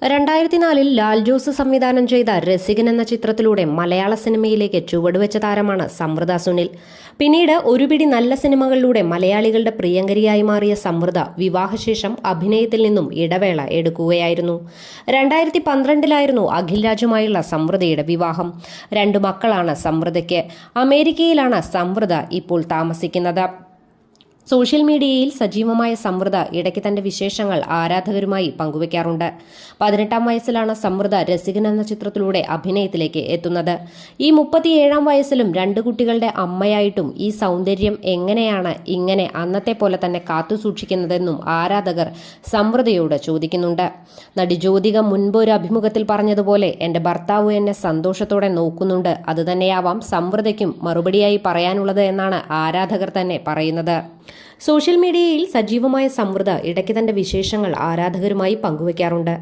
2004 ലാൽ ജോസ് സംവിധാനം ചെയ്ത രസികൻ എന്ന ചിത്രത്തിലൂടെ മലയാള സിനിമയിലേക്ക് ചുവടുവെച്ച താരമാണ് സമൃദ്ധ സുനിൽ. പിന്നീട് ഒരുപിടി നല്ല സിനിമകളിലൂടെ മലയാളികളുടെ പ്രിയങ്കരിയായി മാറിയ സമൃദ്ധ വിവാഹശേഷം അഭിനയത്തിൽ നിന്നും ഇടവേള എടുക്കുകയായിരുന്നു. 2012 അഖിൽ രാജുമായുള്ള സമൃദ്ധയുടെ വിവാഹം. 2 മക്കളാണ് സമൃദ്ധയ്ക്ക്. അമേരിക്കയിലാണ് സമൃദ്ധ ഇപ്പോൾ താമസിക്കുന്നത്. സോഷ്യൽ മീഡിയയിൽ സജീവമായ സമൃദ്ധ ഇടയ്ക്ക് തന്റെ വിശേഷങ്ങൾ ആരാധകരുമായി പങ്കുവയ്ക്കാറുണ്ട്. 18-ാം വയസ്സിലാണ് സമൃദ്ധ രസികൻ എന്ന ചിത്രത്തിലൂടെ അഭിനയത്തിലേക്ക് എത്തുന്നത്. ഈ 37-ാം വയസ്സിലും 2 കുട്ടികളുടെ അമ്മയായിട്ടും ഈ സൗന്ദര്യം എങ്ങനെയാണ് ഇങ്ങനെ അന്നത്തെ പോലെ തന്നെ കാത്തുസൂക്ഷിക്കുന്നതെന്നും ആരാധകർ സമൃദ്ധയോട് ചോദിക്കുന്നുണ്ട്. നടി ജ്യോതിക മുൻപ് ഒരു അഭിമുഖത്തിൽ പറഞ്ഞതുപോലെ, എന്റെ ഭർത്താവ് എന്നെ സന്തോഷത്തോടെ നോക്കുന്നുണ്ട്, അതുതന്നെയാവാം സമൃദ്ധയ്ക്കും മറുപടിയായി പറയാനുള്ളത് എന്നാണ് ആരാധകർ തന്നെ പറയുന്നത്. സോഷ്യൽ മീഡിയയിൽ സജീവമായ സമൃദ്ധ ഇടയ്ക്ക് തന്റെ വിശേഷങ്ങൾ ആരാധകരുമായി പങ്കുവയ്ക്കാറുണ്ട്.